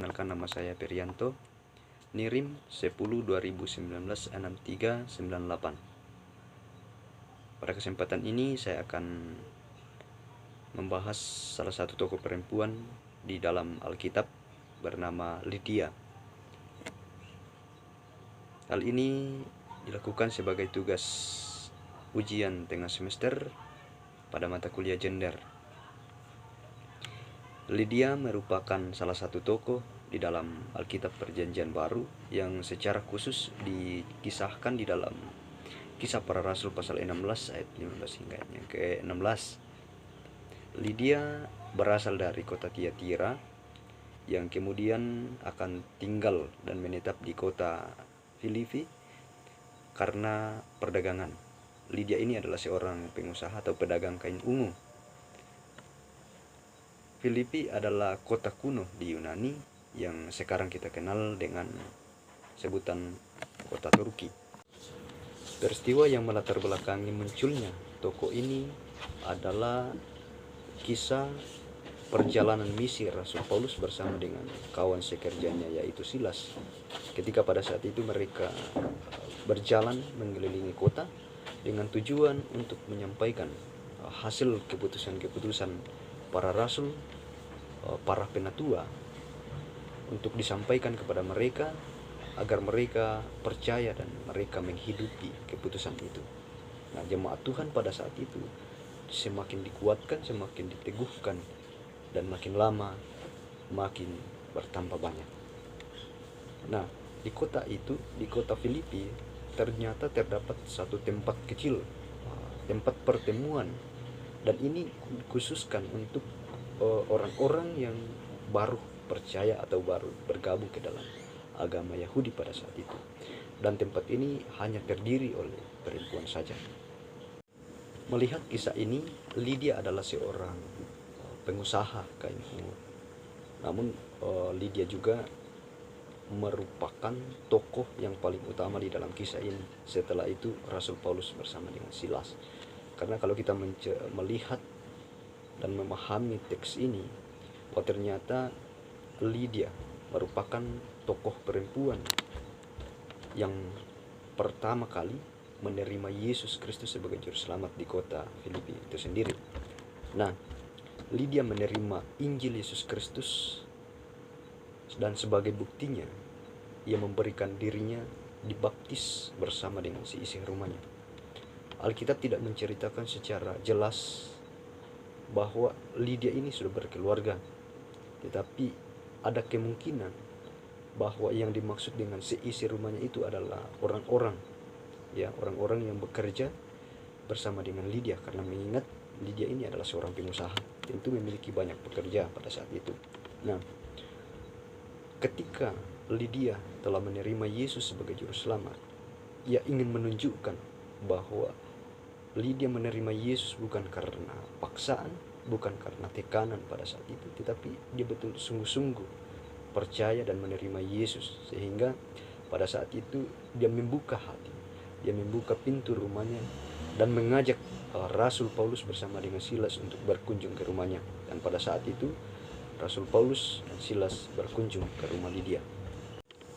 Perkenalkan, nama saya Perianto, NIRIM 10/2019-6398. Pada kesempatan ini saya akan membahas salah satu tokoh perempuan di dalam Alkitab bernama Lydia. Hal ini dilakukan sebagai tugas ujian tengah semester pada mata kuliah gender. Lydia merupakan salah satu tokoh di dalam Alkitab Perjanjian Baru yang secara khusus dikisahkan di dalam Kisah Para Rasul pasal 16 ayat 15 hingga yang ke-16. Lydia berasal dari kota Tiatira yang kemudian akan tinggal dan menetap di kota Filipi karena perdagangan. Lydia ini adalah seorang pengusaha atau pedagang kain ungu. Filipi adalah kota kuno di Yunani yang sekarang kita kenal dengan sebutan kota Turki. Peristiwa yang melatar belakangi munculnya tokoh ini adalah kisah perjalanan misi Rasul Paulus bersama dengan kawan sekerjanya yaitu Silas. Ketika pada saat itu mereka berjalan mengelilingi kota dengan tujuan untuk menyampaikan hasil keputusan-keputusan para rasul, para penatua, untuk disampaikan kepada mereka agar mereka percaya dan mereka menghidupi keputusan itu. Nah, jemaat Tuhan pada saat itu semakin dikuatkan, semakin diteguhkan, dan makin lama makin bertambah banyak. Nah, di kota itu, di kota Filipi, ternyata terdapat satu tempat kecil, tempat pertemuan, dan ini dikhususkan untuk orang-orang yang baru percaya atau baru bergabung ke dalam agama Yahudi pada saat itu. Dan tempat ini hanya terdiri oleh perempuan saja. Melihat kisah ini, Lydia adalah seorang pengusaha kain ungu. Namun Lydia juga merupakan tokoh yang paling utama di dalam kisah ini. Setelah itu Rasul Paulus bersama dengan Silas. Karena kalau kita melihat dan memahami teks ini, bahwa ternyata Lydia merupakan tokoh perempuan yang pertama kali menerima Yesus Kristus sebagai juru selamat di kota Filipi itu sendiri. Nah, Lydia menerima Injil Yesus Kristus dan sebagai buktinya ia memberikan dirinya dibaptis bersama dengan seisi rumahnya. Alkitab tidak menceritakan secara jelas bahwa Lydia ini sudah berkeluarga, tetapi ada kemungkinan bahwa yang dimaksud dengan seisi rumahnya itu adalah orang-orang yang bekerja bersama dengan Lydia, karena mengingat Lydia ini adalah seorang pengusaha, tentu memiliki banyak pekerja pada saat itu. Nah, ketika Lydia telah menerima Yesus sebagai juru selamat, ia ingin menunjukkan bahwa Lydia menerima Yesus bukan karena paksaan, bukan karena tekanan pada saat itu, tetapi dia betul sungguh-sungguh percaya dan menerima Yesus, sehingga pada saat itu dia membuka hati, dia membuka pintu rumahnya dan mengajak Rasul Paulus bersama dengan Silas untuk berkunjung ke rumahnya. Dan pada saat itu Rasul Paulus dan Silas berkunjung ke rumah Lydia.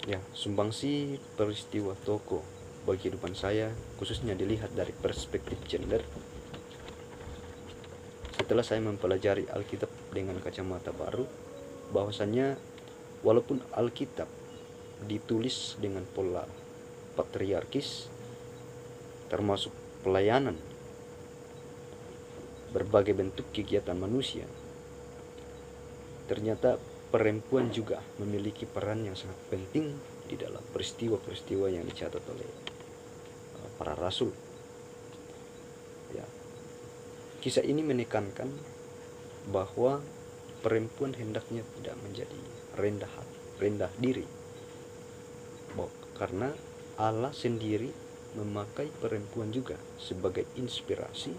Ya, sumbangsi peristiwa tokoh bagi kehidupan saya, khususnya dilihat dari perspektif gender. Setelah saya mempelajari Alkitab dengan kacamata baru, bahwasannya walaupun Alkitab ditulis dengan pola patriarkis, termasuk pelayanan berbagai bentuk kegiatan manusia, ternyata perempuan juga memiliki peran yang sangat penting di dalam peristiwa-peristiwa yang dicatat oleh para rasul. Ya, kisah ini menekankan bahwa perempuan hendaknya tidak menjadi rendah diri, karena Allah sendiri memakai perempuan juga sebagai inspirasi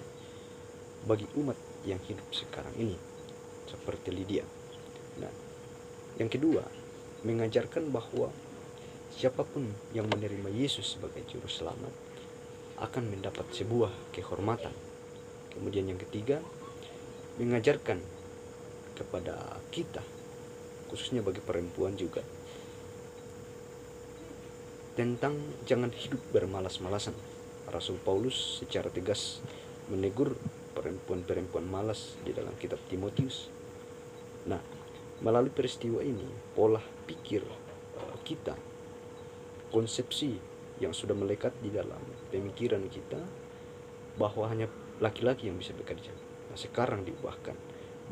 bagi umat yang hidup sekarang ini, seperti Lydia. Nah, yang kedua, mengajarkan bahwa siapapun yang menerima Yesus sebagai juru selamat akan mendapat sebuah kehormatan. Kemudian yang ketiga, mengajarkan kepada kita khususnya bagi perempuan juga, tentang jangan hidup bermalas-malasan. Rasul Paulus secara tegas menegur perempuan-perempuan malas di dalam kitab Timotius. Nah, melalui peristiwa ini, pola pikir kita, konsepsi yang sudah melekat di dalam pemikiran kita bahwa hanya laki-laki yang bisa bekerja. Nah, sekarang diubahkan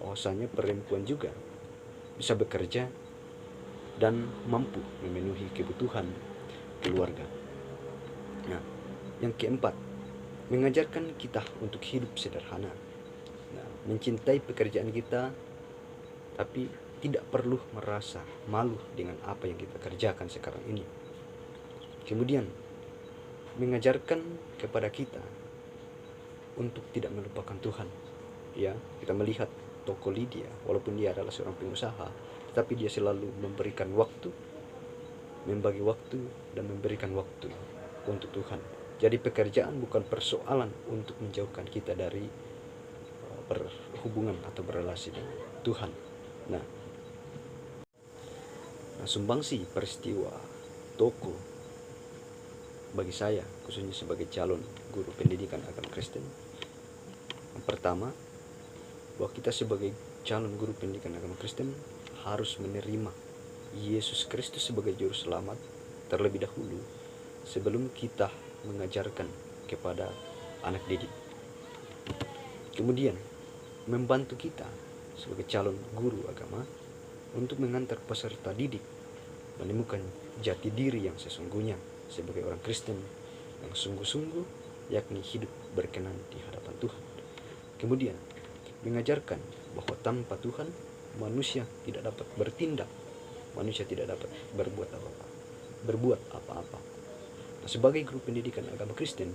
bahwasanya perempuan juga bisa bekerja dan mampu memenuhi kebutuhan keluarga. Nah, yang keempat, mengajarkan kita untuk hidup sederhana. Nah, mencintai pekerjaan kita, tapi tidak perlu merasa malu dengan apa yang kita kerjakan sekarang ini. Kemudian, mengajarkan kepada kita untuk tidak melupakan Tuhan. Ya, kita melihat toko Lydia, walaupun dia adalah seorang pengusaha, tetapi dia selalu memberikan waktu, membagi waktu, dan memberikan waktu untuk Tuhan. Jadi pekerjaan bukan persoalan untuk menjauhkan kita dari berhubungan atau berrelasi dengan Tuhan. Nah, sumbangsi peristiwa toko bagi saya, khususnya sebagai calon guru pendidikan agama Kristen, yang pertama, bahwa kita sebagai calon guru pendidikan agama Kristen harus menerima Yesus Kristus sebagai juru selamat terlebih dahulu sebelum kita mengajarkan kepada anak didik. Kemudian membantu kita sebagai calon guru agama untuk mengantar peserta didik menemukan jati diri yang sesungguhnya sebagai orang Kristen yang sungguh-sungguh, yakni hidup berkenan di hadapan Tuhan. Kemudian mengajarkan bahwa tanpa Tuhan manusia tidak dapat bertindak, manusia tidak dapat berbuat apa-apa. Nah, sebagai guru pendidikan agama Kristen,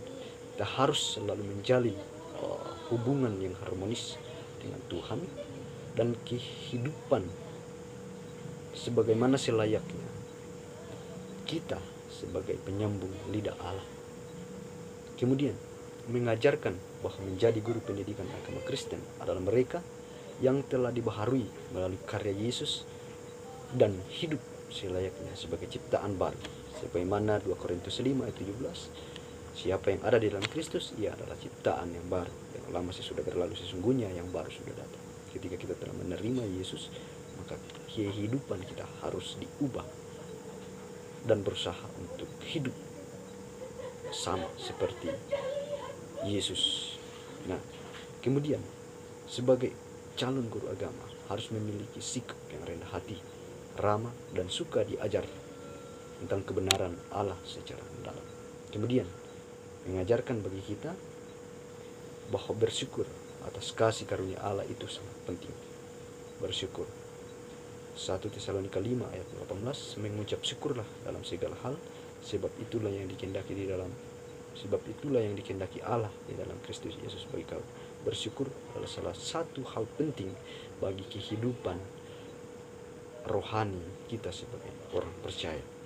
kita harus selalu menjalin hubungan yang harmonis dengan Tuhan dan kehidupan sebagaimana selayaknya kita sebagai penyambung lidah Allah. Kemudian mengajarkan bahwa menjadi guru pendidikan agama Kristen adalah mereka yang telah dibaharui melalui karya Yesus dan hidup selayaknya sebagai ciptaan baru. Sebagaimana 2 Korintus 5 ayat 17, siapa yang ada di dalam Kristus, ia adalah ciptaan yang baru. Yang lama sudah berlalu, sesungguhnya yang baru sudah datang. Ketika kita telah menerima Yesus, maka kehidupan kita harus diubah dan berusaha untuk hidup sama seperti Yesus. Nah, kemudian sebagai calon guru agama harus memiliki sikap yang rendah hati, ramah, dan suka diajar tentang kebenaran Allah secara mendalam. Kemudian mengajarkan bagi kita bahwa bersyukur atas kasih karunia Allah itu sangat penting. Bersyukur. 1 Tesalonika 5 ayat 18, mengucap syukurlah dalam segala hal, sebab itulah yang dikehendaki Allah di dalam Kristus Yesus bagi kamu. Bersyukur adalah salah satu hal penting bagi kehidupan rohani kita sebagai orang percaya.